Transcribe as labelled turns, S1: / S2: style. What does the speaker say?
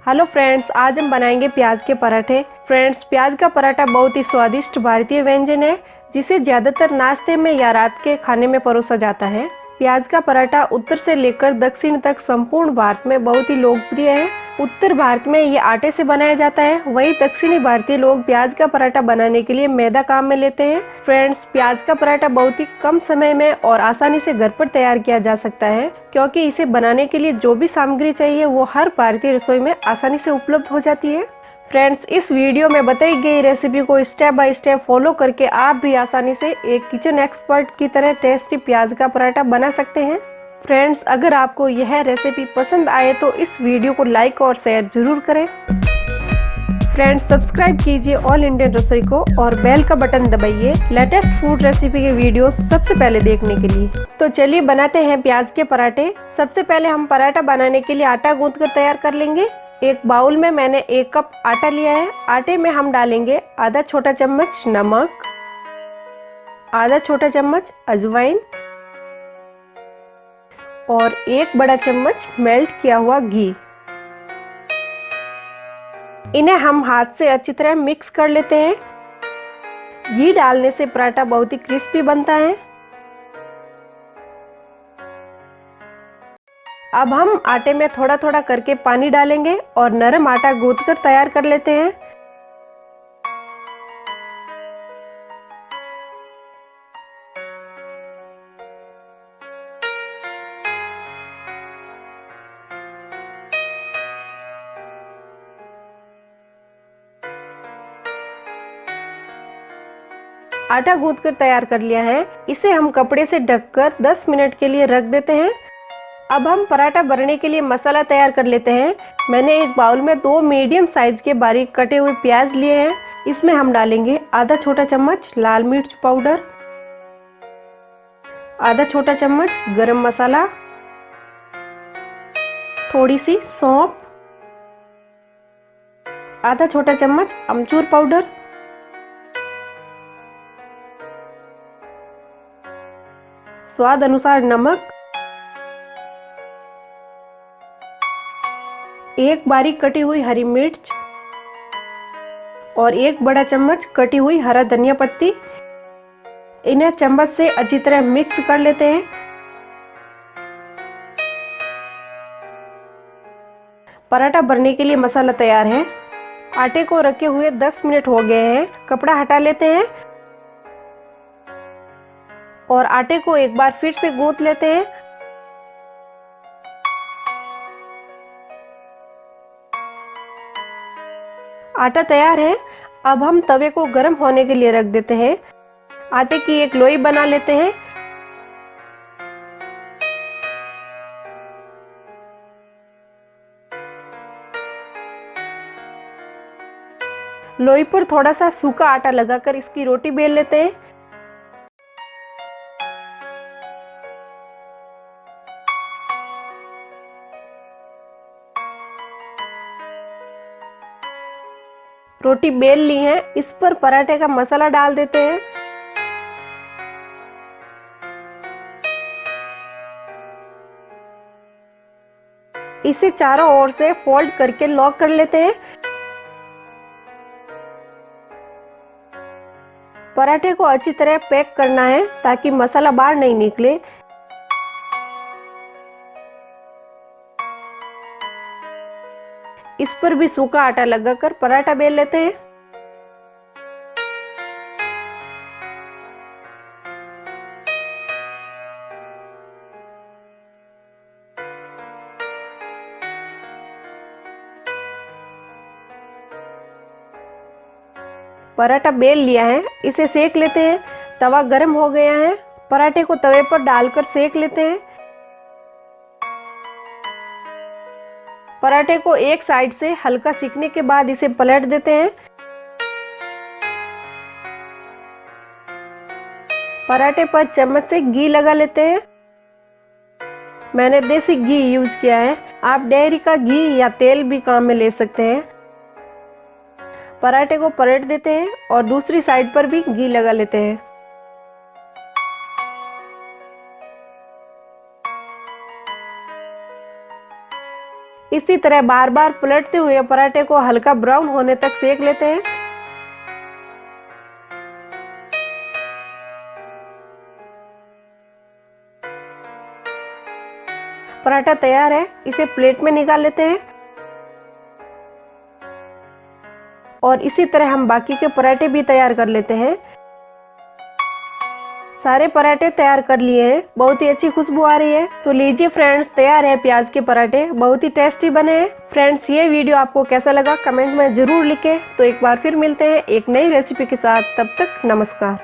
S1: Hello friends, आज हम बनाएंगे प्याज के पराठे। फ्रेंड्स, प्याज का पराठा बहुत ही स्वादिष्ट भारतीय व्यंजन है जिसे ज़्यादातर नाश्ते में या रात के खाने में परोसा जाता है। प्याज का पराठा उत्तर से लेकर दक्षिण तक संपूर्ण भारत में बहुत ही लोकप्रिय है। उत्तर भारत में ये आटे से बनाया जाता है, वहीं दक्षिणी भारतीय लोग प्याज का पराठा बनाने के लिए मैदा काम में लेते हैं। फ्रेंड्स, प्याज का पराठा बहुत ही कम समय में और आसानी से घर पर तैयार किया जा सकता है, क्योंकि इसे बनाने के लिए जो भी सामग्री चाहिए वो हर भारतीय रसोई में आसानी से उपलब्ध हो जाती है। फ्रेंड्स, इस वीडियो में बताई गई रेसिपी को स्टेप बाय स्टेप फॉलो करके आप भी आसानी से एक किचन एक्सपर्ट की तरह टेस्टी प्याज का पराठा बना सकते हैं। फ्रेंड्स, अगर आपको यह रेसिपी पसंद आए तो इस वीडियो को लाइक और शेयर जरूर करें। फ्रेंड्स, सब्सक्राइब कीजिए ऑल इंडियन रसोई को और बेल का बटन दबाइए लेटेस्ट फूड रेसिपी के वीडियो सबसे पहले देखने के लिए। तो चलिए बनाते हैं प्याज के पराठे। सबसे पहले हम पराठा बनाने के लिए आटा गूंथ कर तैयार कर लेंगे। एक बाउल में मैंने 1 कप आटा लिया है। आटे में हम डालेंगे आधा छोटा चम्मच नमक, आधा छोटा चम्मच अजवाइन और 1 बड़ा चम्मच मेल्ट किया हुआ घी। इन्हें हम हाथ से अच्छी तरह मिक्स कर लेते हैं। घी डालने से पराठा बहुत ही क्रिस्पी बनता है। अब हम आटे में थोड़ा थोड़ा करके पानी डालेंगे और नरम आटा गूंथ कर तैयार कर लेते हैं। आटा गूंथ कर तैयार कर लिया है। इसे हम कपड़े से ढककर 10 मिनट के लिए रख देते हैं। अब हम पराठा भरने के लिए मसाला तैयार कर लेते हैं। मैंने एक बाउल में 2 मीडियम साइज के बारीक कटे हुए प्याज लिए हैं। इसमें हम डालेंगे आधा छोटा चम्मच लाल मिर्च पाउडर, आधा छोटा चम्मच गरम मसाला, थोड़ी सी सौंफ, आधा छोटा चम्मच अमचूर पाउडर, स्वाद अनुसार नमक, 1 बारीक कटी हुई हरी मिर्च और 1 बड़ा चम्मच कटी हुई हरा धनिया पत्ती। इन्हें चम्मच से अच्छी तरह मिक्स कर लेते हैं। पराठा भरने के लिए मसाला तैयार है। आटे को रखे हुए 10 मिनट हो गए हैं। कपड़ा हटा लेते हैं और आटे को एक बार फिर से गूंथ लेते हैं। आटा तैयार है। अब हम तवे को गर्म होने के लिए रख देते हैं। आटे की एक लोई बना लेते हैं। लोई पर थोड़ा सा सूखा आटा लगाकर इसकी रोटी बेल लेते हैं। रोटी बेल ली है। इस पर पराठे का मसाला डाल देते हैं। इसे चारों ओर से फोल्ड करके लॉक कर लेते हैं। पराठे को अच्छी तरह पैक करना है ताकि मसाला बाहर नहीं निकले। इस पर भी सूखा आटा लगाकर पराठा बेल लेते हैं। पराठा बेल लिया है। इसे सेक लेते हैं। तवा गर्म हो गया है। पराठे को तवे पर डालकर सेक लेते हैं। पराठे को एक साइड से हल्का सिकने के बाद इसे पलट देते हैं। पराठे पर चम्मच से घी लगा लेते हैं। मैंने देसी घी यूज किया है। आप डेयरी का घी या तेल भी काम में ले सकते हैं। पराठे को पलट देते हैं और दूसरी साइड पर भी घी लगा लेते हैं। इसी तरह बार बार पलटते हुए पराठे को हल्का ब्राउन होने तक सेक लेते हैं। पराठा तैयार है, इसे प्लेट में निकाल लेते हैं और इसी तरह हम बाकी के पराठे भी तैयार कर लेते हैं। सारे पराठे तैयार कर लिए हैं, बहुत ही अच्छी खुशबू आ रही है। तो लीजिए फ्रेंड्स, तैयार है प्याज के पराठे, बहुत ही टेस्टी बने हैं। फ्रेंड्स, ये वीडियो आपको कैसा लगा कमेंट में जरूर लिखें। तो एक बार फिर मिलते हैं एक नई रेसिपी के साथ, तब तक नमस्कार।